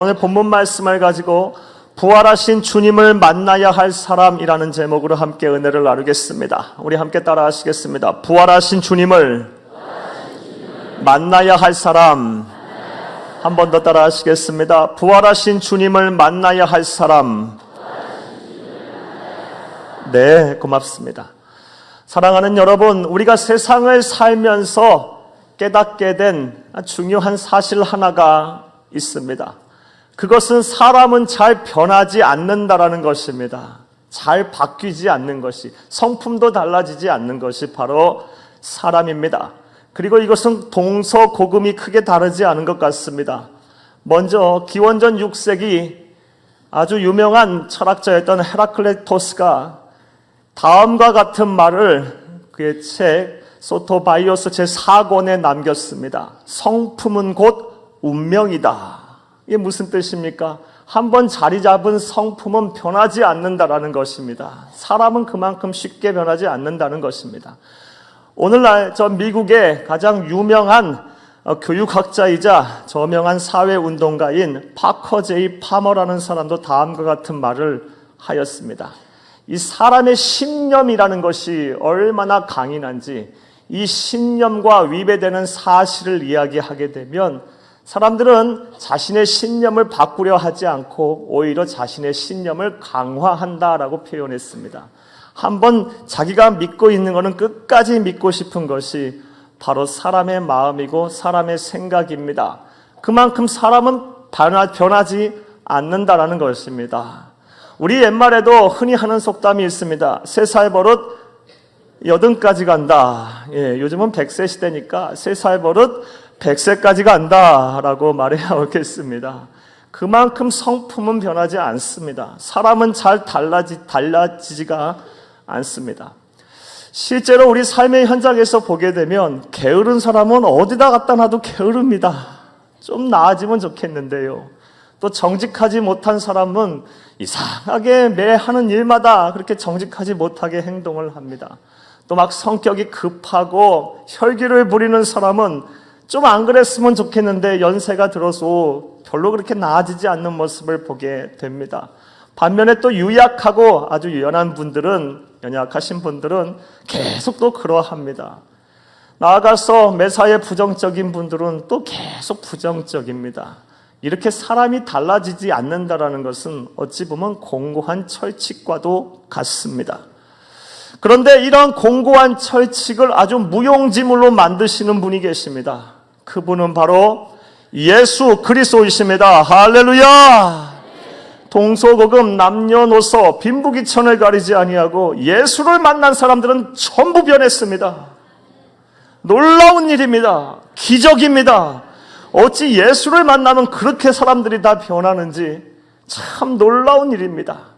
오늘 본문 말씀을 가지고 부활하신 주님을 만나야 할 사람이라는 제목으로 함께 은혜를 나누겠습니다. 우리 함께 따라 하시겠습니다. 부활하신 주님을 만나야 할 사람. 한 번 더 따라 하시겠습니다. 부활하신 주님을 만나야 할 사람. 네, 고맙습니다. 사랑하는 여러분, 우리가 세상을 살면서 깨닫게 된 중요한 사실 하나가 있습니다. 그것은 사람은 잘 변하지 않는다라는 것입니다. 잘 바뀌지 않는 것이, 성품도 달라지지 않는 것이 바로 사람입니다. 그리고 이것은 동서고금이 크게 다르지 않은 것 같습니다. 먼저 기원전 6세기 아주 유명한 철학자였던 헤라클레토스가 다음과 같은 말을 그의 책 소토바이오스 제4권에 남겼습니다. 성품은 곧 운명이다. 이게 무슨 뜻입니까? 한번 자리 잡은 성품은 변하지 않는다라는 것입니다. 사람은 그만큼 쉽게 변하지 않는다는 것입니다. 오늘날 저 미국의 가장 유명한 교육학자이자 저명한 사회운동가인 파커 제이 파머라는 사람도 다음과 같은 말을 하였습니다. 이 사람의 신념이라는 것이 얼마나 강인한지, 이 신념과 위배되는 사실을 이야기하게 되면 사람들은 자신의 신념을 바꾸려 하지 않고 오히려 자신의 신념을 강화한다라고 표현했습니다. 한번 자기가 믿고 있는 것은 끝까지 믿고 싶은 것이 바로 사람의 마음이고 사람의 생각입니다. 그만큼 사람은 변하지 않는다라는 것입니다. 우리 옛말에도 흔히 하는 속담이 있습니다. 3살 버릇 80까지 간다. 요즘은 100세 시대니까 3살 버릇 100세까지 간다라고 말해야 하겠습니다. 그만큼 성품은 변하지 않습니다. 사람은 잘 달라지지가 않습니다. 실제로 우리 삶의 현장에서 보게 되면 게으른 사람은 어디다 갖다 놔도 게으릅니다. 좀 나아지면 좋겠는데요. 또 정직하지 못한 사람은 이상하게 매 하는 일마다 그렇게 정직하지 못하게 행동을 합니다. 또 막 성격이 급하고 혈기를 부리는 사람은 좀 안 그랬으면 좋겠는데 연세가 들어서 별로 그렇게 나아지지 않는 모습을 보게 됩니다. 반면에 또 유약하고 아주 연약하신 분들은 계속 또 그러합니다. 나아가서 매사에 부정적인 분들은 또 계속 부정적입니다. 이렇게 사람이 달라지지 않는다라는 것은 어찌 보면 공고한 철칙과도 같습니다. 그런데 이런 공고한 철칙을 아주 무용지물로 만드시는 분이 계십니다. 그분은 바로 예수 그리스도이십니다. 할렐루야! 동서고금 남녀노소 빈부귀천을 가리지 아니하고 예수를 만난 사람들은 전부 변했습니다. 놀라운 일입니다. 기적입니다. 어찌 예수를 만나면 그렇게 사람들이 다 변하는지 참 놀라운 일입니다.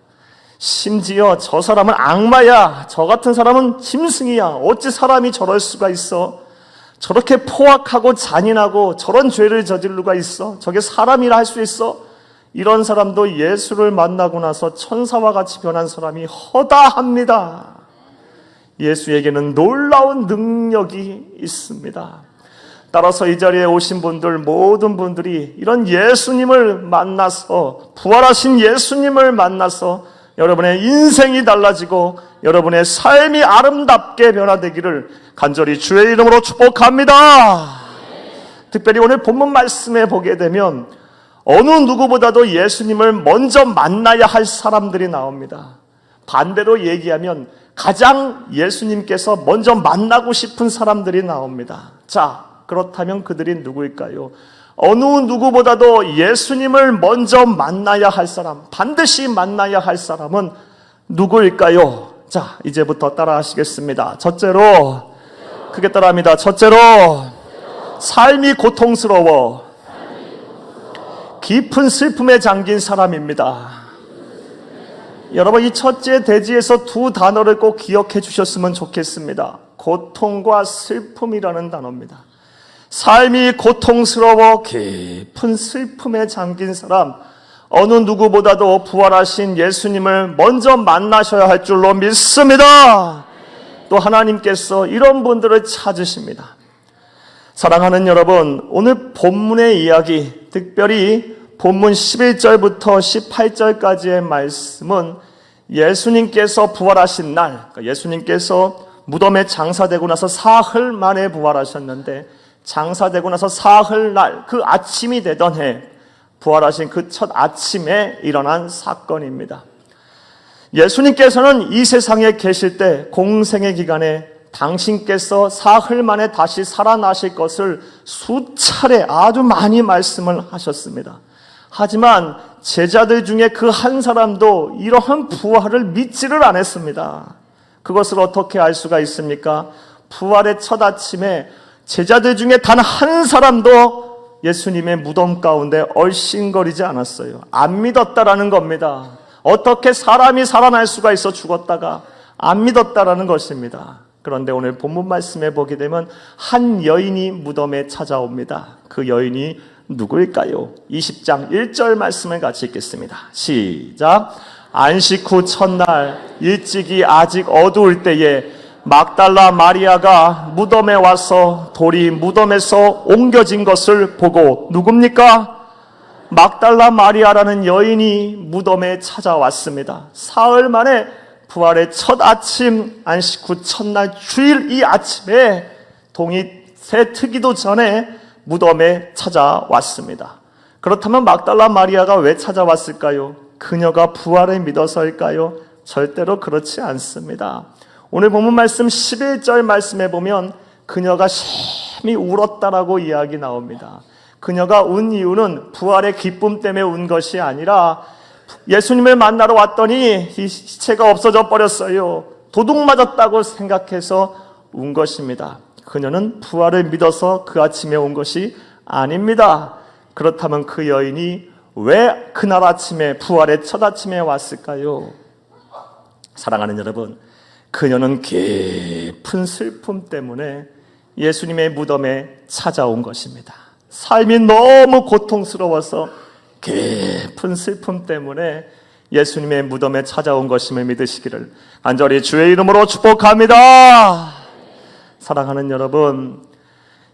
심지어 저 사람은 악마야, 저 같은 사람은 짐승이야, 어찌 사람이 저럴 수가 있어? 저렇게 포악하고 잔인하고 저런 죄를 저지르가 있어? 저게 사람이라 할 수 있어? 이런 사람도 예수를 만나고 나서 천사와 같이 변한 사람이 허다합니다. 예수에게는 놀라운 능력이 있습니다. 따라서 이 자리에 오신 분들, 모든 분들이 이런 예수님을 만나서, 부활하신 예수님을 만나서 여러분의 인생이 달라지고 여러분의 삶이 아름답게 변화되기를 간절히 주의 이름으로 축복합니다. 특별히 오늘 본문 말씀에 보게 되면 어느 누구보다도 예수님을 먼저 만나야 할 사람들이 나옵니다. 반대로 얘기하면 가장 예수님께서 먼저 만나고 싶은 사람들이 나옵니다. 자, 그렇다면 그들이 누구일까요? 어느 누구보다도 예수님을 먼저 만나야 할 사람, 반드시 만나야 할 사람은 누구일까요? 자, 이제부터 따라 하시겠습니다. 첫째로, 크게 따라합니다. 첫째로, 삶이 고통스러워 깊은 슬픔에 잠긴 사람입니다. 여러분, 이 첫째 대지에서 두 단어를 꼭 기억해 주셨으면 좋겠습니다. 고통과 슬픔이라는 단어입니다. 삶이 고통스러워 깊은 슬픔에 잠긴 사람, 어느 누구보다도 부활하신 예수님을 먼저 만나셔야 할 줄로 믿습니다. 또 하나님께서 이런 분들을 찾으십니다. 사랑하는 여러분, 오늘 본문의 이야기, 특별히 본문 11절부터 18절까지의 말씀은 예수님께서 부활하신 날, 예수님께서 무덤에 장사되고 나서 사흘 만에 부활하셨는데, 장사되고 나서 사흘 날, 그 아침이 되던 해, 부활하신 그 첫 아침에 일어난 사건입니다. 예수님께서는 이 세상에 계실 때 공생의 기간에 당신께서 사흘 만에 다시 살아나실 것을 수차례 아주 많이 말씀을 하셨습니다. 하지만 제자들 중에 그 한 사람도 이러한 부활을 믿지를 않았습니다. 그것을 어떻게 알 수가 있습니까? 부활의 첫 아침에 제자들 중에 단 한 사람도 예수님의 무덤 가운데 얼씬거리지 않았어요. 안 믿었다라는 겁니다. 어떻게 사람이 살아날 수가 있어 죽었다가 안 믿었다라는 것입니다. 그런데 오늘 본문 말씀에 보게 되면 한 여인이 무덤에 찾아옵니다. 그 여인이 누구일까요? 20장 1절 말씀을 같이 읽겠습니다. 시작. 안식 후 첫날 일찍이 아직 어두울 때에 막달라 마리아가 무덤에 와서 돌이 무덤에서 옮겨진 것을 보고, 누굽니까? 막달라 마리아라는 여인이 무덤에 찾아왔습니다. 사흘 만에 부활의 첫 아침, 안식 후 첫날 주일 이 아침에 동이 새 트기도 전에 무덤에 찾아왔습니다. 그렇다면 막달라 마리아가 왜 찾아왔을까요? 그녀가 부활을 믿어서일까요? 절대로 그렇지 않습니다. 오늘 본문 말씀 11절 말씀에 보면 그녀가 심히 울었다라고 이야기 나옵니다. 그녀가 운 이유는 부활의 기쁨 때문에 운 것이 아니라 예수님을 만나러 왔더니 이 시체가 없어져 버렸어요. 도둑 맞았다고 생각해서 운 것입니다. 그녀는 부활을 믿어서 그 아침에 온 것이 아닙니다. 그렇다면 그 여인이 왜 그날 아침에, 부활의 첫 아침에 왔을까요? 사랑하는 여러분, 그녀는 깊은 슬픔 때문에 예수님의 무덤에 찾아온 것입니다. 삶이 너무 고통스러워서 깊은 슬픔 때문에 예수님의 무덤에 찾아온 것임을 믿으시기를 간절히 주의 이름으로 축복합니다. 사랑하는 여러분,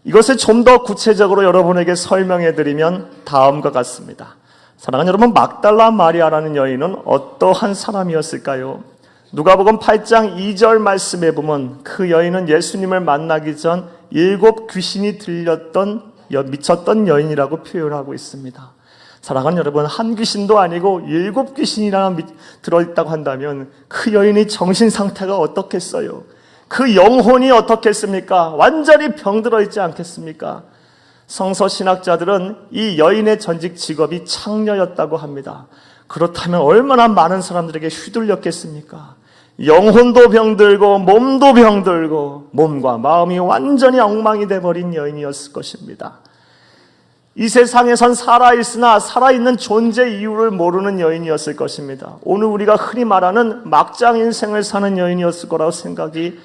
이것을 좀 더 구체적으로 여러분에게 설명해 드리면 다음과 같습니다. 사랑하는 여러분, 막달라 마리아라는 여인은 어떠한 사람이었을까요? 누가복음 8장 2절 말씀에 보면 그 여인은 예수님을 만나기 전 7 귀신이 들렸던 미쳤던 여인이라고 표현하고 있습니다. 사랑하는 여러분, 한 귀신도 아니고 7 귀신이나 들어있다고 한다면 그 여인의 정신 상태가 어떻겠어요? 그 영혼이 어떻겠습니까? 완전히 병들어 있지 않겠습니까? 성서신학자들은 이 여인의 전직 직업이 창녀였다고 합니다. 그렇다면 얼마나 많은 사람들에게 휘둘렸겠습니까? 영혼도 병들고 몸도 병들고 몸과 마음이 완전히 엉망이 돼버린 여인이었을 것입니다. 이 세상에선 살아있으나 살아있는 존재 이유를 모르는 여인이었을 것입니다. 오늘 우리가 흔히 말하는 막장 인생을 사는 여인이었을 거라고 생각이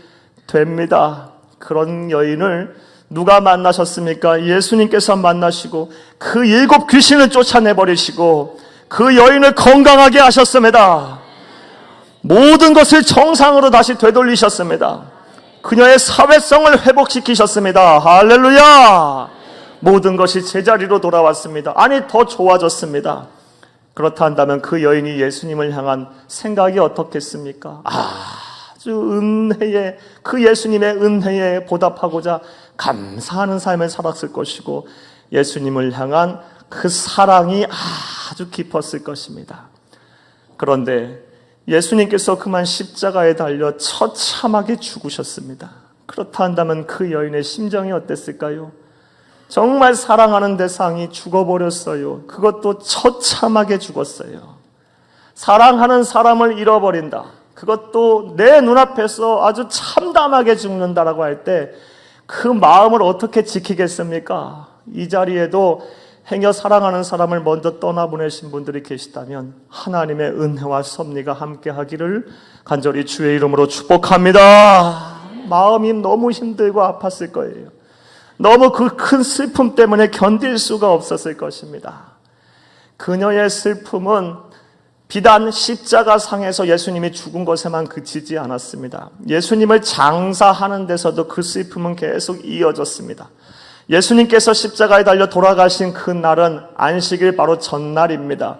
됩니다. 그런 여인을 누가 만나셨습니까? 예수님께서 만나시고 그 7 귀신을 쫓아내버리시고 그 여인을 건강하게 하셨습니다. 모든 것을 정상으로 다시 되돌리셨습니다. 그녀의 사회성을 회복시키셨습니다. 할렐루야! 모든 것이 제자리로 돌아왔습니다. 아니, 더 좋아졌습니다. 그렇다 한다면 그 여인이 예수님을 향한 생각이 어떻겠습니까? 아주 은혜에, 그 예수님의 은혜에 보답하고자 감사하는 삶을 살았을 것이고 예수님을 향한 그 사랑이 아주 깊었을 것입니다. 그런데 예수님께서 그만 십자가에 달려 처참하게 죽으셨습니다. 그렇다 한다면 그 여인의 심정이 어땠을까요? 정말 사랑하는 대상이 죽어버렸어요. 그것도 처참하게 죽었어요. 사랑하는 사람을 잃어버린다. 그것도 내 눈앞에서 아주 참담하게 죽는다라고 할 때 그 마음을 어떻게 지키겠습니까? 이 자리에도 행여 사랑하는 사람을 먼저 떠나보내신 분들이 계시다면 하나님의 은혜와 섭리가 함께 하기를 간절히 주의 이름으로 축복합니다. 마음이 너무 힘들고 아팠을 거예요. 너무 그 큰 슬픔 때문에 견딜 수가 없었을 것입니다. 그녀의 슬픔은 비단 십자가상에서 예수님이 죽은 것에만 그치지 않았습니다. 예수님을 장사하는 데서도 그 슬픔은 계속 이어졌습니다. 예수님께서 십자가에 달려 돌아가신 그 날은 안식일 바로 전날입니다.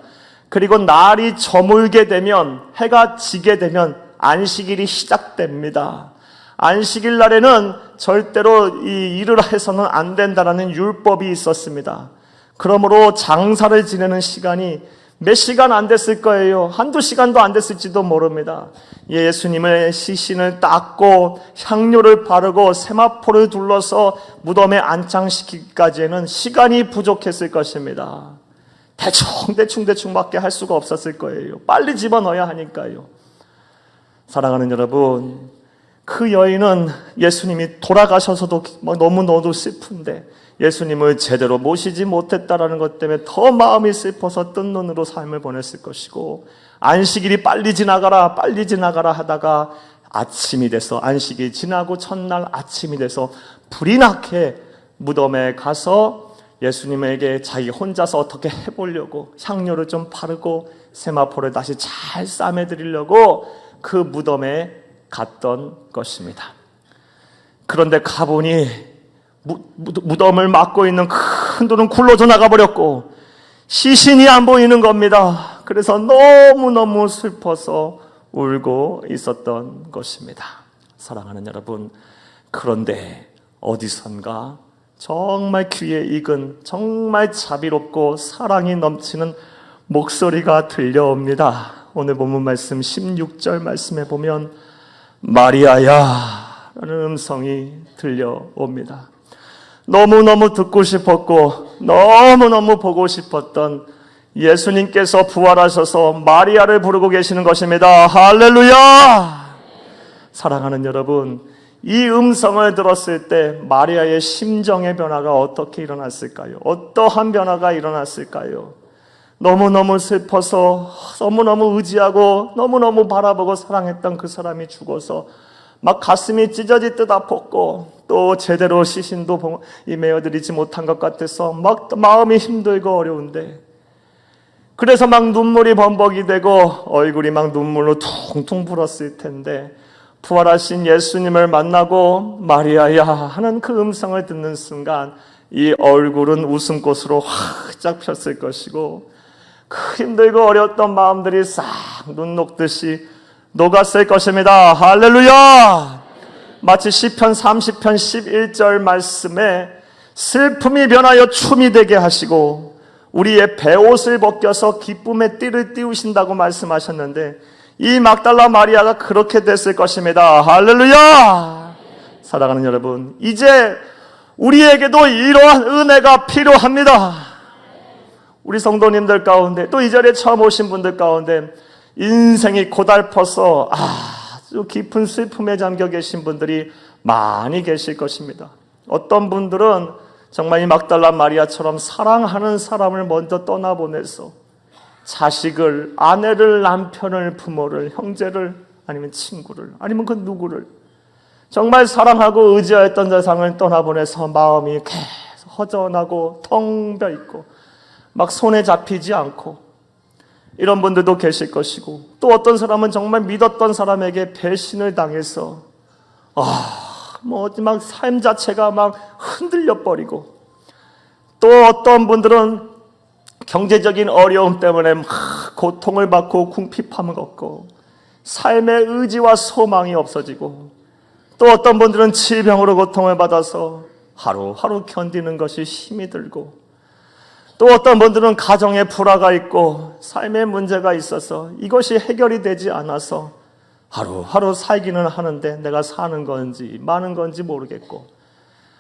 그리고 날이 저물게 되면, 해가 지게 되면 안식일이 시작됩니다. 안식일 날에는 절대로 이 일을 해서는 안 된다라는 율법이 있었습니다. 그러므로 장사를 지내는 시간이 몇 시간 안 됐을 거예요. 한두 시간도 안 됐을지도 모릅니다. 예수님의 시신을 닦고 향료를 바르고 세마포를 둘러서 무덤에 안장시키기까지는 시간이 부족했을 것입니다. 대충밖에 할 수가 없었을 거예요. 빨리 집어넣어야 하니까요. 사랑하는 여러분, 그 여인은 예수님이 돌아가셔서도 너무너무 슬픈데 예수님을 제대로 모시지 못했다라는 것 때문에 더 마음이 슬퍼서 뜬 눈으로 삶을 보냈을 것이고, 안식일이 빨리 지나가라 하다가 아침이 돼서, 안식일 지나고 첫날 아침이 돼서 불이 나게 무덤에 가서 예수님에게 자기 혼자서 어떻게 해보려고 향료를 좀 바르고 세마포를 다시 잘 싸매드리려고 그 무덤에 갔던 것입니다. 그런데 가보니 무덤을 막고 있는 큰 돌은 굴러져 나가버렸고 시신이 안 보이는 겁니다. 그래서 너무너무 슬퍼서 울고 있었던 것입니다. 사랑하는 여러분, 그런데 어디선가 정말 귀에 익은, 정말 자비롭고 사랑이 넘치는 목소리가 들려옵니다. 오늘 본문 말씀 16절 말씀에 보면 마리아야 라는 음성이 들려옵니다. 너무너무 듣고 싶었고 너무너무 보고 싶었던 예수님께서 부활하셔서 마리아를 부르고 계시는 것입니다. 할렐루야! 사랑하는 여러분, 이 음성을 들었을 때 마리아의 심정의 변화가 어떻게 일어났을까요? 어떠한 변화가 일어났을까요? 너무너무 슬퍼서 너무너무 의지하고 너무너무 바라보고 사랑했던 그 사람이 죽어서 막 가슴이 찢어질 듯 아팠고 또 제대로 시신도 메어드리지 못한 것 같아서 막 마음이 힘들고 어려운데, 그래서 막 눈물이 범벅이 되고 얼굴이 막 눈물로 퉁퉁 불었을 텐데 부활하신 예수님을 만나고 마리아야 하는 그 음성을 듣는 순간 이 얼굴은 웃음꽃으로 활짝 폈을 것이고 그 힘들고 어려웠던 마음들이 싹 눈 녹듯이 녹았을 것입니다. 할렐루야! 마치 시편 30편 11절 말씀에 슬픔이 변하여 춤이 되게 하시고 우리의 베옷을 벗겨서 기쁨의 띠를 띄우신다고 말씀하셨는데 이 막달라 마리아가 그렇게 됐을 것입니다. 할렐루야! 사랑하는 여러분, 이제 우리에게도 이러한 은혜가 필요합니다. 우리 성도님들 가운데, 또 이 자리에 처음 오신 분들 가운데 인생이 고달퍼서 아주 깊은 슬픔에 잠겨 계신 분들이 많이 계실 것입니다. 어떤 분들은 정말 이 막달라 마리아처럼 사랑하는 사람을 먼저 떠나보내서 자식을, 아내를, 남편을, 부모를, 형제를, 아니면 친구를, 아니면 그 누구를 정말 사랑하고 의지하였던 세상을 떠나보내서 마음이 계속 허전하고 텅 비어있고 막 손에 잡히지 않고 이런 분들도 계실 것이고, 또 어떤 사람은 정말 믿었던 사람에게 배신을 당해서 막 삶 자체가 막 흔들려 버리고, 또 어떤 분들은 경제적인 어려움 때문에 막 고통을 받고 궁핍함을 겪고 삶의 의지와 소망이 없어지고, 또 어떤 분들은 질병으로 고통을 받아서 하루하루 견디는 것이 힘이 들고, 또 어떤 분들은 가정에 불화가 있고 삶의 문제가 있어서 이것이 해결이 되지 않아서 하루하루 살기는 하는데 내가 사는 건지 마는 건지 모르겠고,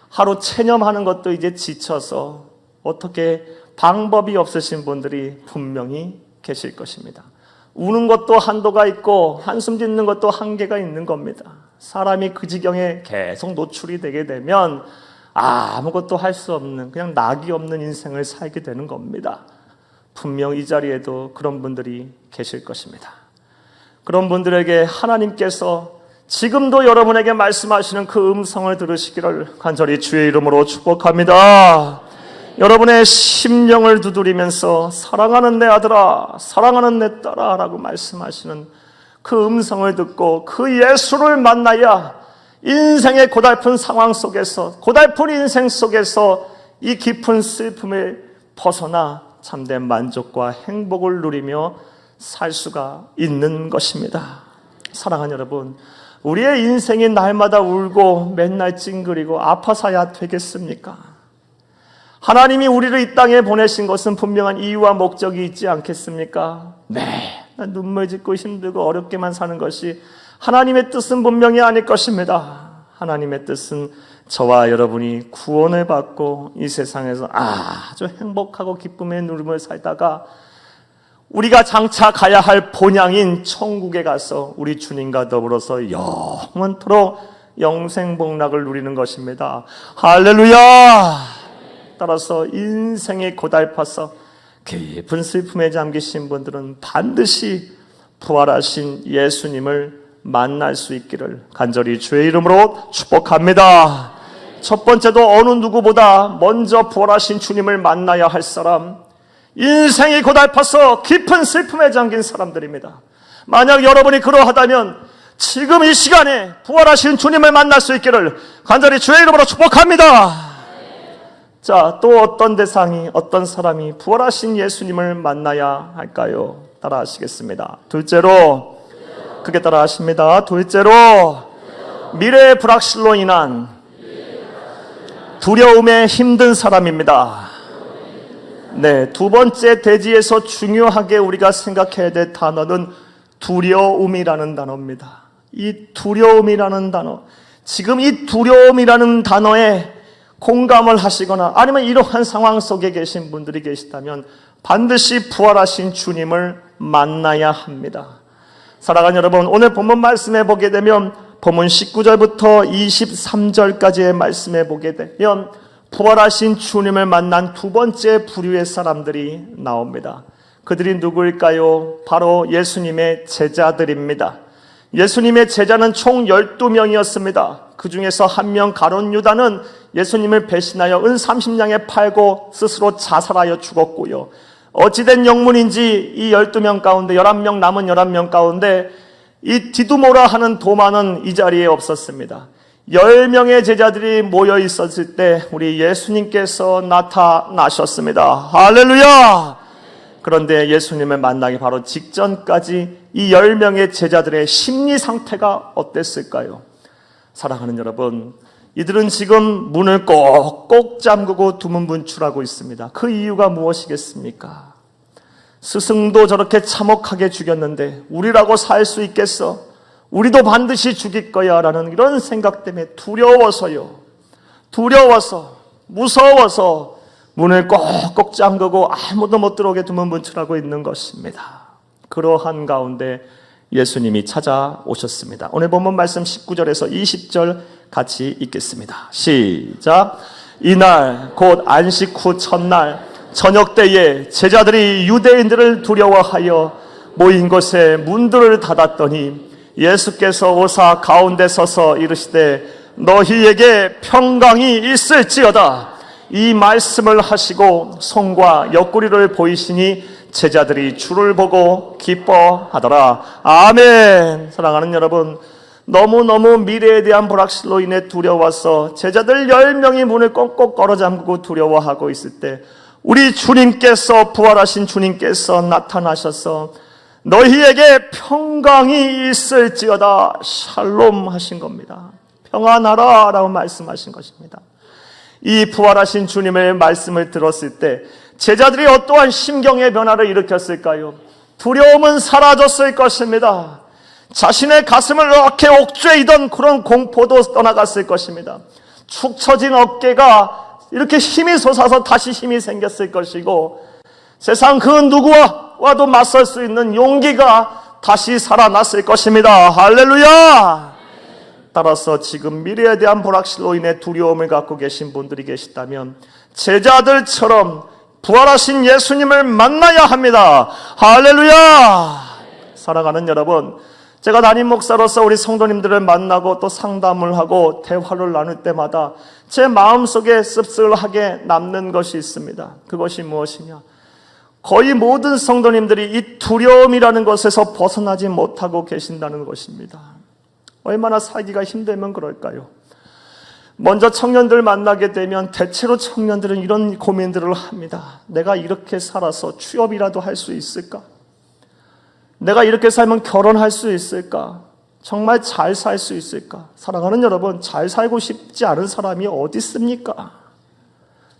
하루 체념하는 것도 이제 지쳐서 어떻게 방법이 없으신 분들이 분명히 계실 것입니다. 우는 것도 한도가 있고 한숨 짓는 것도 한계가 있는 겁니다. 사람이 그 지경에 계속 노출이 되게 되면 아무것도 할 수 없는, 그냥 낙이 없는 인생을 살게 되는 겁니다. 분명 이 자리에도 그런 분들이 계실 것입니다. 그런 분들에게 하나님께서 지금도 여러분에게 말씀하시는 그 음성을 들으시기를 간절히 주의 이름으로 축복합니다. 여러분의 심령을 두드리면서 사랑하는 내 아들아, 사랑하는 내 딸아 라고 말씀하시는 그 음성을 듣고 그 예수를 만나야 인생의 고달픈 상황 속에서, 고달픈 인생 속에서 이 깊은 슬픔을 벗어나 참된 만족과 행복을 누리며 살 수가 있는 것입니다. 사랑하는 여러분, 우리의 인생이 날마다 울고 맨날 찡그리고 아파서야 되겠습니까? 하나님이 우리를 이 땅에 보내신 것은 분명한 이유와 목적이 있지 않겠습니까? 네, 눈물 짓고 힘들고 어렵게만 사는 것이 하나님의 뜻은 분명히 아닐 것입니다. 하나님의 뜻은 저와 여러분이 구원을 받고 이 세상에서 아주 행복하고 기쁨의 누림을 살다가 우리가 장차 가야 할 본향인 천국에 가서 우리 주님과 더불어서 영원토록 영생복락을 누리는 것입니다. 할렐루야! 따라서 인생이 고달파서 깊은 슬픔에 잠기신 분들은 반드시 부활하신 예수님을 만날 수 있기를 간절히 주의 이름으로 축복합니다. 첫 번째도 어느 누구보다 먼저 부활하신 주님을 만나야 할 사람, 인생이 고달파서 깊은 슬픔에 잠긴 사람들입니다. 만약 여러분이 그러하다면 지금 이 시간에 부활하신 주님을 만날 수 있기를 간절히 주의 이름으로 축복합니다. 자, 또 어떤 대상이, 어떤 사람이 부활하신 예수님을 만나야 할까요? 따라 하시겠습니다. 둘째로, 크게 따라 하십니다. 둘째로, 미래의 불확실로 인한 두려움에 힘든 사람입니다. 네, 두 번째 대지에서 중요하게 우리가 생각해야 될 단어는 두려움이라는 단어입니다. 이 두려움이라는 단어, 지금 이 두려움이라는 단어에 공감을 하시거나 아니면 이러한 상황 속에 계신 분들이 계시다면 반드시 부활하신 주님을 만나야 합니다. 사랑하는 여러분, 오늘 본문 말씀해 보게 되면 본문 19절부터 23절까지의 말씀해 보게 되면 부활하신 주님을 만난 두 번째 부류의 사람들이 나옵니다. 그들이 누구일까요? 바로 예수님의 제자들입니다. 예수님의 제자는 총 12명이었습니다. 그 중에서 한 명 가룟 유다는 예수님을 배신하여 은 30냥에 팔고 스스로 자살하여 죽었고요. 어찌된 영문인지 이 12명 가운데 11명 남은 11명 가운데 이 디두모라 하는 도마는 이 자리에 없었습니다. 10명의 제자들이 모여 있었을 때 우리 예수님께서 나타나셨습니다. 할렐루야! 그런데 예수님을 만나기 바로 직전까지 이 10명의 제자들의 심리 상태가 어땠을까요? 사랑하는 여러분, 이들은 지금 문을 꼭꼭 잠그고 두문분출하고 있습니다. 그 이유가 무엇이겠습니까? 스승도 저렇게 참혹하게 죽였는데 우리라고 살 수 있겠어? 우리도 반드시 죽일 거야 라는 이런 생각 때문에 두려워서요. 두려워서, 무서워서 문을 꼭꼭 잠그고 아무도 못 들어오게 두문분출하고 있는 것입니다. 그러한 가운데 예수님이 찾아오셨습니다. 오늘 본문 말씀 19절에서 20절 같이 읽겠습니다. 시작. 이날 곧 안식 후 첫날 저녁 때에 제자들이 유대인들을 두려워하여 모인 곳에 문들을 닫았더니 예수께서 오사 가운데 서서 이르시되 너희에게 평강이 있을지어다. 이 말씀을 하시고 손과 옆구리를 보이시니 제자들이 주를 보고 기뻐하더라. 아멘. 사랑하는 여러분, 너무너무 미래에 대한 불확실로 인해 두려워서 제자들 10명이 문을 꼭꼭 걸어 잠그고 두려워하고 있을 때 우리 주님께서, 부활하신 주님께서 나타나셔서 너희에게 평강이 있을지어다 샬롬 하신 겁니다. 평안하라 라고 말씀하신 것입니다. 이 부활하신 주님의 말씀을 들었을 때 제자들이 어떠한 심경의 변화를 일으켰을까요? 두려움은 사라졌을 것입니다. 자신의 가슴을 이렇게 옥죄이던 그런 공포도 떠나갔을 것입니다. 축 처진 어깨가 이렇게 힘이 솟아서 다시 힘이 생겼을 것이고 세상 그 누구와도 맞설 수 있는 용기가 다시 살아났을 것입니다. 할렐루야! 따라서 지금 미래에 대한 불확실로 인해 두려움을 갖고 계신 분들이 계시다면 제자들처럼 부활하신 예수님을 만나야 합니다. 할렐루야! 사랑하는 여러분, 제가 담임 목사로서 우리 성도님들을 만나고 또 상담을 하고 대화를 나눌 때마다 제 마음속에 씁쓸하게 남는 것이 있습니다. 그것이 무엇이냐? 거의 모든 성도님들이 이 두려움이라는 것에서 벗어나지 못하고 계신다는 것입니다. 얼마나 살기가 힘들면 그럴까요? 먼저 청년들 만나게 되면 대체로 청년들은 이런 고민들을 합니다. 내가 이렇게 살아서 취업이라도 할 수 있을까? 내가 이렇게 살면 결혼할 수 있을까? 정말 잘 살 수 있을까? 사랑하는 여러분, 잘 살고 싶지 않은 사람이 어디 있습니까?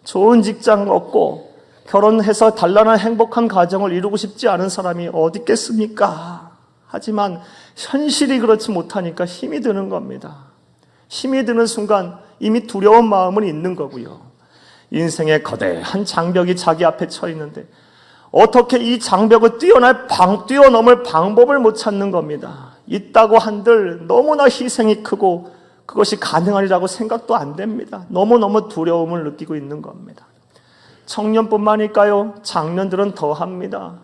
좋은 직장 얻고 결혼해서 단란한 행복한 가정을 이루고 싶지 않은 사람이 어디 있겠습니까? 하지만 현실이 그렇지 못하니까 힘이 드는 겁니다. 힘이 드는 순간 이미 두려운 마음은 있는 거고요. 인생의 거대한 장벽이 자기 앞에 쳐 있는데 어떻게 이 장벽을 뛰어넘을 방법을 못 찾는 겁니다. 있다고 한들 너무나 희생이 크고 그것이 가능하리라고 생각도 안 됩니다. 너무너무 두려움을 느끼고 있는 겁니다. 청년뿐만일까요? 장년들은 더합니다.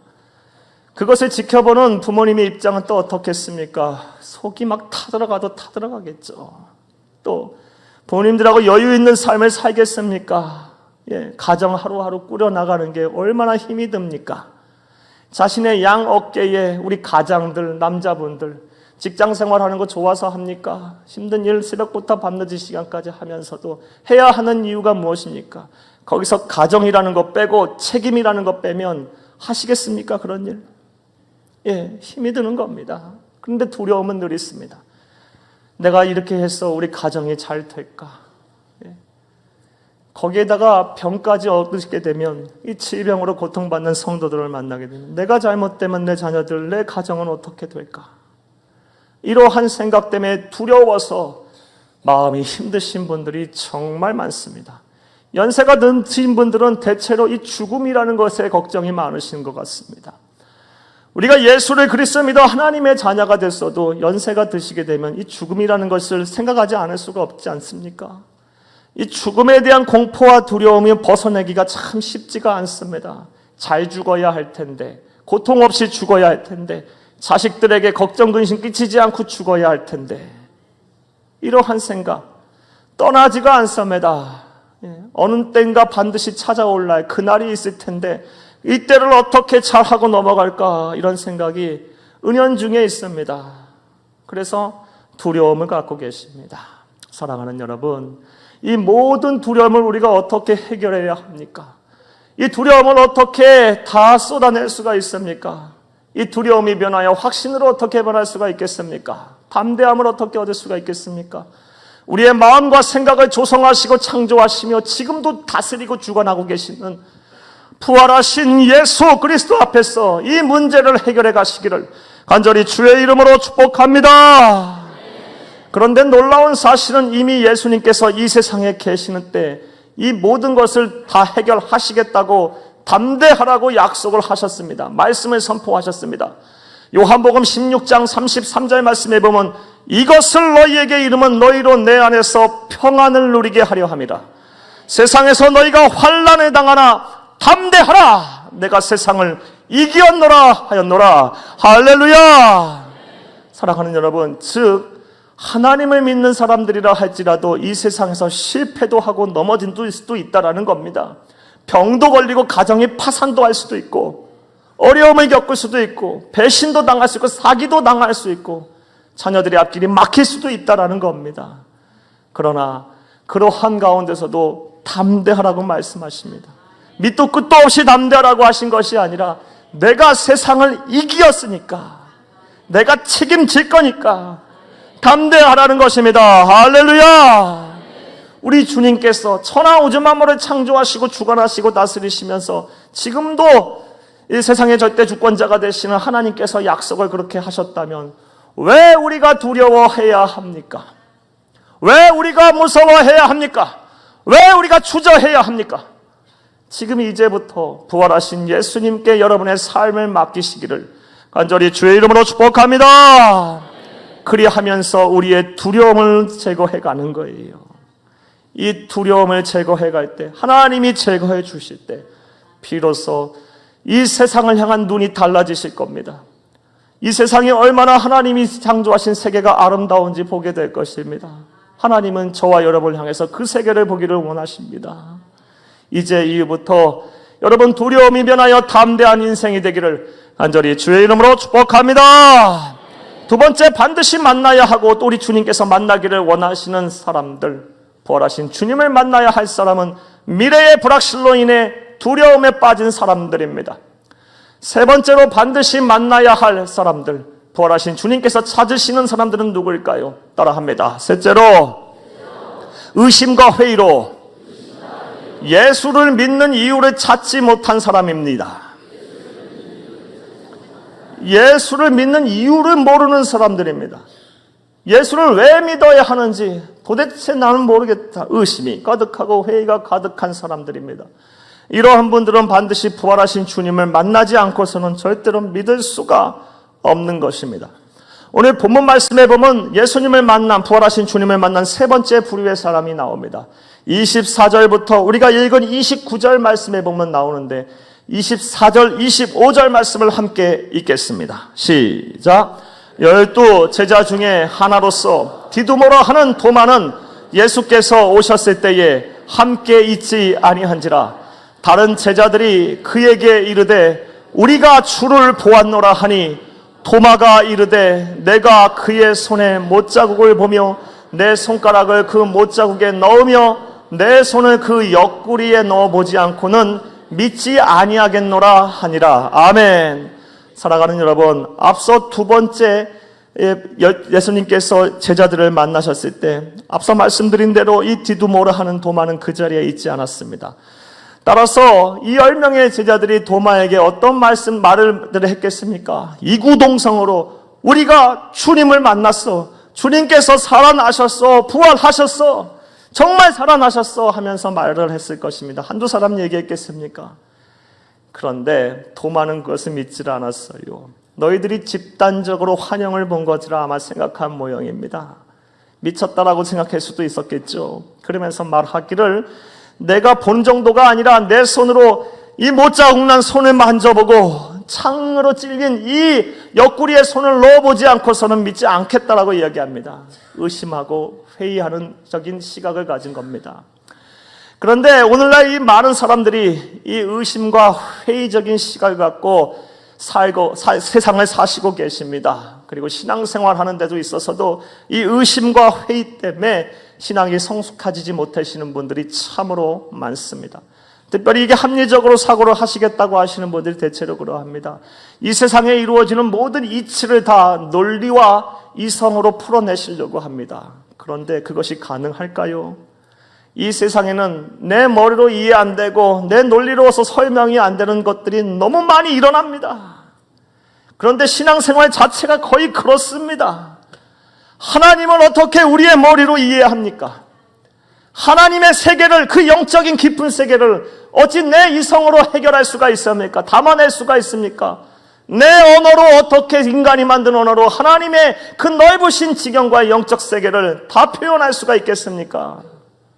그것을 지켜보는 부모님의 입장은 또 어떻겠습니까? 속이 막 타들어가겠죠. 또 부모님들하고 여유 있는 삶을 살겠습니까? 가정 하루하루 꾸려나가는 게 얼마나 힘이 듭니까? 자신의 양 어깨에 우리 가장들, 남자분들 직장 생활하는 거 좋아서 합니까? 힘든 일 새벽부터 밤늦은 시간까지 하면서도 해야 하는 이유가 무엇입니까? 거기서 가정이라는 거 빼고 책임이라는 거 빼면 하시겠습니까? 그런 일? 힘이 드는 겁니다. 그런데 두려움은 늘 있습니다. 내가 이렇게 해서 우리 가정이 잘 될까? 거기에다가 병까지 얻게 되면 이 질병으로 고통받는 성도들을 만나게 되면 내가 잘못되면 내 자녀들, 내 가정은 어떻게 될까? 이러한 생각 때문에 두려워서 마음이 힘드신 분들이 정말 많습니다. 연세가 드신 분들은 대체로 이 죽음이라는 것에 걱정이 많으신 것 같습니다. 우리가 예수를 그리스도 믿어 하나님의 자녀가 됐어도 연세가 드시게 되면 이 죽음이라는 것을 생각하지 않을 수가 없지 않습니까? 이 죽음에 대한 공포와 두려움이 벗어내기가 참 쉽지가 않습니다. 잘 죽어야 할 텐데, 고통 없이 죽어야 할 텐데, 자식들에게 걱정 근심 끼치지 않고 죽어야 할 텐데, 이러한 생각 떠나지가 않습니다. 어느 때인가 반드시 찾아올 날, 그날이 있을 텐데 이때를 어떻게 잘하고 넘어갈까, 이런 생각이 은연중에 있습니다. 그래서 두려움을 갖고 계십니다. 사랑하는 여러분, 이 모든 두려움을 우리가 어떻게 해결해야 합니까? 이 두려움을 어떻게 다 쏟아낼 수가 있습니까? 이 두려움이 변하여 확신으로 어떻게 변할 수가 있겠습니까? 담대함을 어떻게 얻을 수가 있겠습니까? 우리의 마음과 생각을 조성하시고 창조하시며 지금도 다스리고 주관하고 계시는 부활하신 예수 그리스도 앞에서 이 문제를 해결해 가시기를 간절히 주의 이름으로 축복합니다. 그런데 놀라운 사실은 이미 예수님께서 이 세상에 계시는 때 이 모든 것을 다 해결하시겠다고 담대하라고 약속을 하셨습니다. 말씀을 선포하셨습니다. 요한복음 16장 33절 말씀에 보면 이것을 너희에게 이르면 너희로 내 안에서 평안을 누리게 하려 함이라. 세상에서 너희가 환난을 당하나 담대하라. 내가 세상을 이기었노라 하였노라. 할렐루야. 사랑하는 여러분, 즉 하나님을 믿는 사람들이라 할지라도 이 세상에서 실패도 하고 넘어진 수도 있다라는 겁니다. 병도 걸리고 가정이 파산도 할 수도 있고 어려움을 겪을 수도 있고 배신도 당할 수 있고 사기도 당할 수 있고 자녀들의 앞길이 막힐 수도 있다라는 겁니다. 그러나 그러한 가운데서도 담대하라고 말씀하십니다. 밑도 끝도 없이 담대하라고 하신 것이 아니라 내가 세상을 이기었으니까, 내가 책임질 거니까 담대하라는 것입니다. 할렐루야. 우리 주님께서 천하 우주 만물을 창조하시고 주관하시고 다스리시면서 지금도 이 세상의 절대 주권자가 되시는 하나님께서 약속을 그렇게 하셨다면 왜 우리가 두려워해야 합니까? 왜 우리가 무서워해야 합니까? 왜 우리가 주저해야 합니까? 지금 이제부터 부활하신 예수님께 여러분의 삶을 맡기시기를 간절히 주의 이름으로 축복합니다. 그리하면서 우리의 두려움을 제거해 가는 거예요. 이 두려움을 제거해 갈 때, 하나님이 제거해 주실 때 비로소 이 세상을 향한 눈이 달라지실 겁니다. 이 세상이 얼마나 하나님이 창조하신 세계가 아름다운지 보게 될 것입니다. 하나님은 저와 여러분을 향해서 그 세계를 보기를 원하십니다. 이제 이후부터 여러분 두려움이 변하여 담대한 인생이 되기를 간절히 주의 이름으로 축복합니다. 두 번째, 반드시 만나야 하고 또 우리 주님께서 만나기를 원하시는 사람들, 부활하신 주님을 만나야 할 사람은 미래의 불확실로 인해 두려움에 빠진 사람들입니다. 세 번째로 반드시 만나야 할 사람들, 부활하신 주님께서 찾으시는 사람들은 누구일까요? 따라합니다. 셋째로, 의심과 회의로 예수를 믿는 이유를 찾지 못한 사람입니다. 예수를 믿는 이유를 모르는 사람들입니다. 예수를 왜 믿어야 하는지 도대체 나는 모르겠다. 의심이 가득하고 회의가 가득한 사람들입니다. 이러한 분들은 반드시 부활하신 주님을 만나지 않고서는 절대로 믿을 수가 없는 것입니다. 오늘 본문 말씀에 보면 예수님을 만난, 부활하신 주님을 만난 세 번째 부류의 사람이 나옵니다. 24절부터 우리가 읽은 29절 말씀에 보면 나오는데 24절, 25절 말씀을 함께 읽겠습니다. 시작. 12 제자 중에 하나로서 디두모라 하는 도마는 예수께서 오셨을 때에 함께 있지 아니한지라. 다른 제자들이 그에게 이르되 우리가 주를 보았노라 하니 도마가 이르되 내가 그의 손에 못자국을 보며 내 손가락을 그 못자국에 넣으며 내 손을 그 옆구리에 넣어보지 않고는 믿지 아니하겠노라 하니라. 아멘. 사랑하는 여러분, 앞서 두 번째 예수님께서 제자들을 만나셨을 때 앞서 말씀드린 대로 이 디두모라 하는 도마는 그 자리에 있지 않았습니다. 따라서 이 10명의 제자들이 도마에게 어떤 말을 했겠습니까? 이구동성으로 우리가 주님을 만났어. 주님께서 살아나셨어. 부활하셨어. 정말 살아나셨어 하면서 말을 했을 것입니다. 한두 사람 얘기했겠습니까? 그런데 도마는 그것을 믿지 않았어요. 너희들이 집단적으로 환영을 본 것이라 아마 생각한 모양입니다. 미쳤다라고 생각할 수도 있었겠죠. 그러면서 말하기를 내가 본 정도가 아니라 내 손으로 이 못자국 난 손을 만져보고 창으로 찔린 이 옆구리에 손을 넣어보지 않고서는 믿지 않겠다라고 이야기합니다. 의심하고 회의하는 적인 시각을 가진 겁니다. 그런데 오늘날 이 많은 사람들이 이 의심과 회의적인 시각을 갖고 세상을 사시고 계십니다. 그리고 신앙생활 하는 데도 있어서도 이 의심과 회의 때문에 신앙이 성숙해지지 못하시는 분들이 참으로 많습니다. 특별히 이게 합리적으로 사고를 하시겠다고 하시는 분들이 대체로 그러합니다. 이 세상에 이루어지는 모든 이치를 다 논리와 이성으로 풀어내시려고 합니다. 그런데 그것이 가능할까요? 이 세상에는 내 머리로 이해 안 되고 내 논리로서 설명이 안 되는 것들이 너무 많이 일어납니다. 그런데 신앙생활 자체가 거의 그렇습니다. 하나님을 어떻게 우리의 머리로 이해합니까? 하나님의 세계를, 그 영적인 깊은 세계를 어찌 내 이성으로 해결할 수가 있습니까? 담아낼 수가 있습니까? 내 언어로 어떻게 인간이 만든 언어로 하나님의 그 넓으신 지경과 영적 세계를 다 표현할 수가 있겠습니까?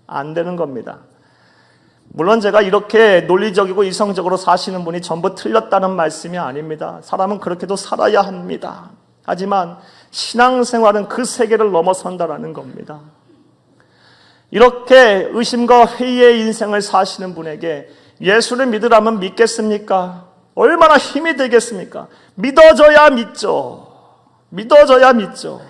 안 되는 겁니다. 물론 제가 이렇게 논리적이고 이성적으로 사시는 분이 전부 틀렸다는 말씀이 아닙니다. 사람은 그렇게도 살아야 합니다. 하지만 신앙생활은 그 세계를 넘어선다라는 겁니다. 이렇게 의심과 회의의 인생을 사시는 분에게 예수를 믿으라면 믿겠습니까? 얼마나 힘이 되겠습니까? 믿어져야 믿죠. 믿어져야 믿죠.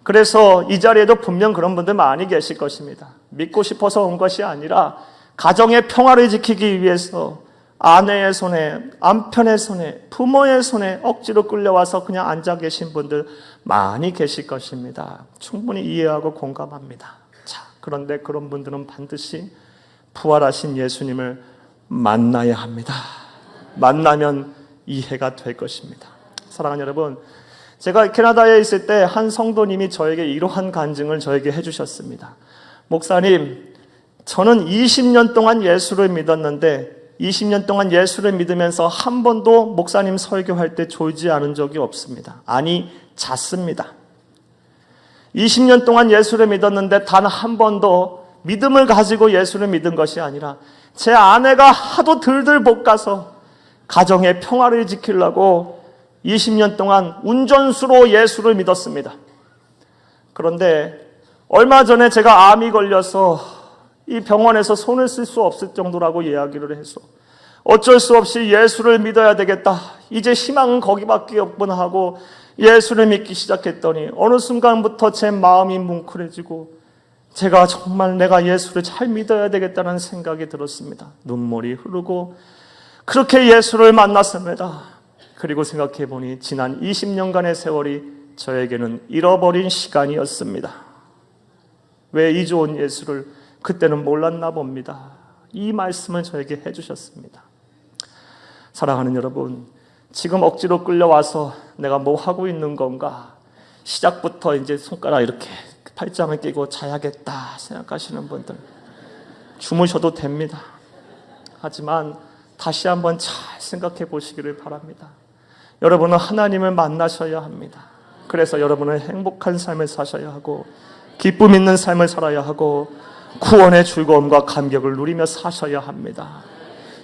그래서 이 자리에도 분명 그런 분들 많이 계실 것입니다. 믿고 싶어서 온 것이 아니라 가정의 평화를 지키기 위해서 아내의 손에, 남편의 손에, 부모의 손에 억지로 끌려와서 그냥 앉아 계신 분들 많이 계실 것입니다. 충분히 이해하고 공감합니다. 자, 그런데 그런 분들은 반드시 부활하신 예수님을 만나야 합니다. 만나면 이해가 될 것입니다. 사랑하는 여러분, 제가 캐나다에 있을 때 한 성도님이 저에게 이러한 간증을 저에게 해주셨습니다. 목사님, 저는 20년 동안 예수를 믿었는데 20년 동안 예수를 믿으면서 한 번도 목사님 설교할 때 졸지 않은 적이 없습니다. 아니, 잤습니다. 20년 동안 예수를 믿었는데 단 한 번도 믿음을 가지고 예수를 믿은 것이 아니라 제 아내가 하도 들들 볶아서 가정의 평화를 지키려고 20년 동안 운전수로 예수를 믿었습니다. 그런데 얼마 전에 제가 암이 걸려서 이 병원에서 손을 쓸 수 없을 정도라고 이야기를 해서 어쩔 수 없이 예수를 믿어야 되겠다. 이제 희망은 거기밖에 없구나 하고 예수를 믿기 시작했더니 어느 순간부터 제 마음이 뭉클해지고 제가 정말 내가 예수를 잘 믿어야 되겠다는 생각이 들었습니다. 눈물이 흐르고 그렇게 예수를 만났습니다. 그리고 생각해 보니 지난 20년간의 세월이 저에게는 잃어버린 시간이었습니다. 왜 이 좋은 예수를 그때는 몰랐나 봅니다. 이 말씀을 저에게 해주셨습니다. 사랑하는 여러분, 지금 억지로 끌려와서 내가 뭐 하고 있는 건가? 시작부터 이제 손가락 이렇게 팔짱을 끼고 자야겠다 생각하시는 분들 주무셔도 됩니다. 하지만 다시 한번 잘 생각해 보시기를 바랍니다. 여러분은 하나님을 만나셔야 합니다. 그래서 여러분은 행복한 삶을 사셔야 하고 기쁨 있는 삶을 살아야 하고 구원의 즐거움과 감격을 누리며 사셔야 합니다.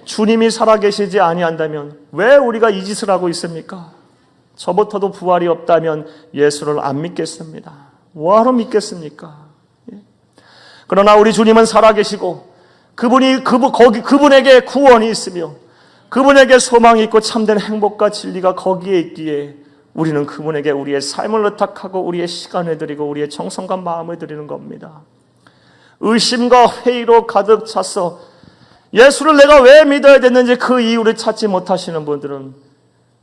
주님이 살아계시지 아니한다면 왜 우리가 이 짓을 하고 있습니까? 저부터도 부활이 없다면 예수를 안 믿겠습니다. 뭐하러 믿겠습니까? 그러나 우리 주님은 살아계시고 그분에게 구원이 있으며 그분에게 소망이 있고 참된 행복과 진리가 거기에 있기에 우리는 그분에게 우리의 삶을 의탁하고 우리의 시간을 드리고 우리의 정성과 마음을 드리는 겁니다. 의심과 회의로 가득 차서 예수를 내가 왜 믿어야 됐는지 그 이유를 찾지 못하시는 분들은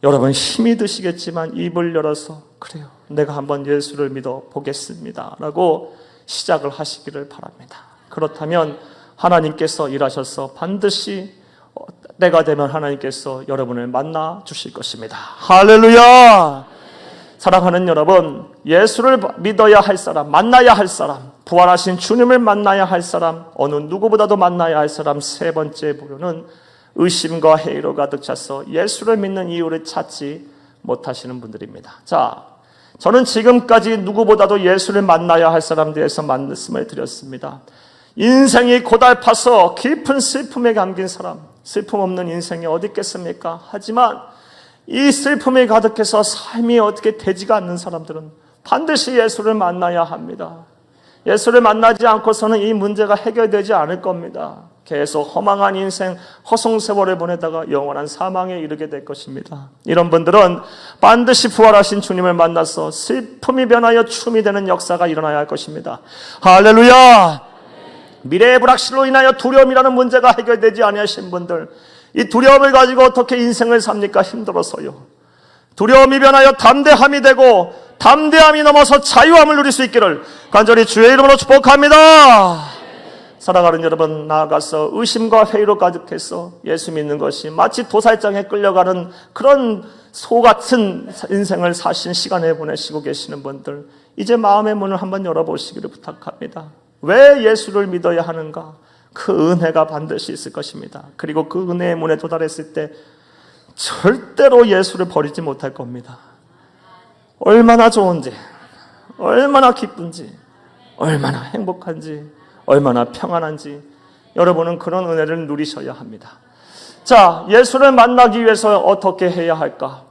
여러분 힘이 드시겠지만 입을 열어서 그래요, 내가 한번 예수를 믿어 보겠습니다 라고 시작을 하시기를 바랍니다. 그렇다면 하나님께서 일하셔서 반드시 때가 되면 하나님께서 여러분을 만나 주실 것입니다. 할렐루야! 사랑하는 여러분, 예수를 믿어야 할 사람, 만나야 할 사람, 부활하신 주님을 만나야 할 사람, 어느 누구보다도 만나야 할 사람 세 번째 부류는 의심과 회의로 가득 차서 예수를 믿는 이유를 찾지 못하시는 분들입니다. 자, 저는 지금까지 누구보다도 예수를 만나야 할 사람에 대해서 말씀을 드렸습니다. 인생이 고달파서 깊은 슬픔에 감긴 사람, 슬픔 없는 인생이 어디 있겠습니까? 하지만 이 슬픔이 가득해서 삶이 어떻게 되지가 않는 사람들은 반드시 예수를 만나야 합니다. 예수를 만나지 않고서는 이 문제가 해결되지 않을 겁니다. 계속 허망한 인생, 허송세월을 보내다가 영원한 사망에 이르게 될 것입니다. 이런 분들은 반드시 부활하신 주님을 만나서 슬픔이 변하여 춤이 되는 역사가 일어나야 할 것입니다. 할렐루야! 미래의 불확실로 인하여 두려움이라는 문제가 해결되지 아니하신 분들, 이 두려움을 가지고 어떻게 인생을 삽니까? 힘들어서요. 두려움이 변하여 담대함이 되고 담대함이 넘어서 자유함을 누릴 수 있기를 간절히 주의 이름으로 축복합니다. 사랑하는 여러분, 나아가서 의심과 회의로 가득해서 예수 믿는 것이 마치 도살장에 끌려가는 그런 소 같은 인생을 사신 시간에 보내시고 계시는 분들, 이제 마음의 문을 한번 열어보시기를 부탁합니다. 왜 예수를 믿어야 하는가? 그 은혜가 반드시 있을 것입니다. 그리고 그 은혜의 문에 도달했을 때 절대로 예수를 버리지 못할 겁니다. 얼마나 좋은지, 얼마나 기쁜지, 얼마나 행복한지, 얼마나 평안한지 여러분은 그런 은혜를 누리셔야 합니다. 자, 예수를 만나기 위해서 어떻게 해야 할까?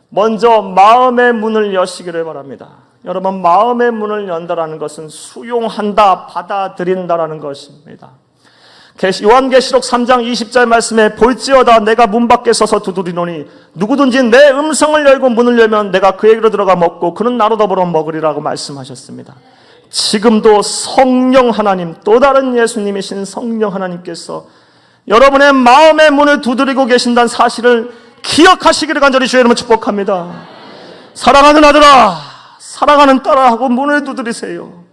먼저 마음의 문을 여시기를 바랍니다. 여러분, 마음의 문을 연다라는 것은 수용한다, 받아들인다라는 것입니다. 요한계시록 3장 20절 말씀에 볼지어다 내가 문 밖에 서서 두드리노니 누구든지 내 음성을 열고 문을 열면 내가 그에게로 들어가 먹고 그는 나로 더불어 먹으리라고 말씀하셨습니다. 지금도 성령 하나님, 또 다른 예수님이신 성령 하나님께서 여러분의 마음의 문을 두드리고 계신다는 사실을 기억하시기를 간절히 주의 이름으로 축복합니다. 사랑하는 아들아, 사랑하는 딸아하고 문을 두드리세요.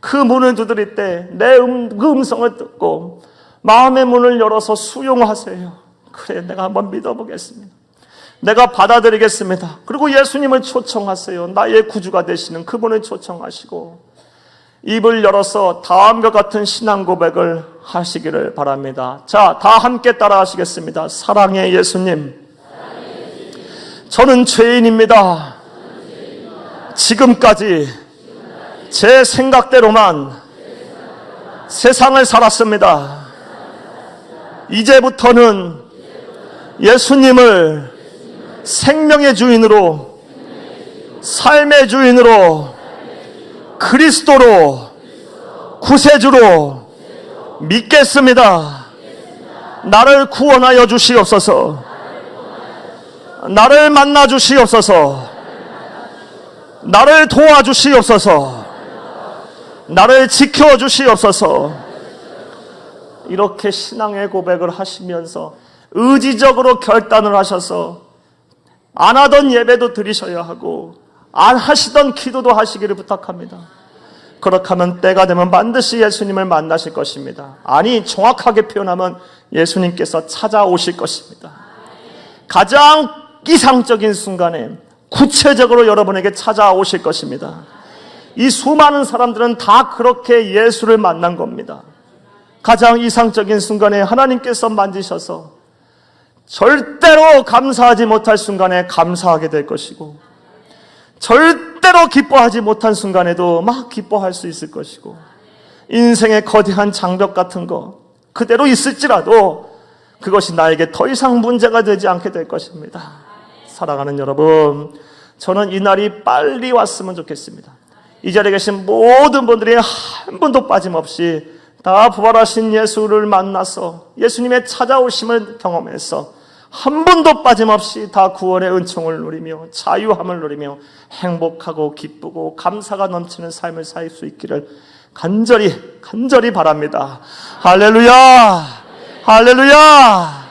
그 문을 두드릴 때 내 그 음성을 듣고 마음의 문을 열어서 수용하세요. 그래, 내가 한번 믿어보겠습니다. 내가 받아들이겠습니다. 그리고 예수님을 초청하세요. 나의 구주가 되시는 그분을 초청하시고 입을 열어서 다음과 같은 신앙 고백을 하시기를 바랍니다. 자, 다 함께 따라 하시겠습니다. 사랑의 예수님, 저는 죄인입니다. 지금까지 제 생각대로만 세상을 살았습니다. 이제부터는 예수님을 생명의 주인으로, 삶의 주인으로, 그리스도로, 구세주로 믿겠습니다. 나를 구원하여 주시옵소서. 나를 만나 주시옵소서. 나를 도와주시옵소서. 나를 지켜주시옵소서. 이렇게 신앙의 고백을 하시면서 의지적으로 결단을 하셔서 안 하던 예배도 드리셔야 하고 안 하시던 기도도 하시기를 부탁합니다. 그렇게 하면 때가 되면 반드시 예수님을 만나실 것입니다. 아니, 정확하게 표현하면 예수님께서 찾아오실 것입니다. 가장 이상적인 순간에 구체적으로 여러분에게 찾아오실 것입니다. 이 수많은 사람들은 다 그렇게 예수를 만난 겁니다. 가장 이상적인 순간에 하나님께서 만지셔서 절대로 감사하지 못할 순간에 감사하게 될 것이고, 절대로 기뻐하지 못한 순간에도 막 기뻐할 수 있을 것이고, 인생의 거대한 장벽 같은 거 그대로 있을지라도 그것이 나에게 더 이상 문제가 되지 않게 될 것입니다. 사랑하는 여러분, 저는 이 날이 빨리 왔으면 좋겠습니다. 이 자리에 계신 모든 분들이 한 분도 빠짐없이 다 부활하신 예수를 만나서 예수님의 찾아오심을 경험해서 한 분도 빠짐없이 다 구원의 은총을 누리며 자유함을 누리며 행복하고 기쁘고 감사가 넘치는 삶을 살 수 있기를 간절히 바랍니다. 할렐루야! 할렐루야!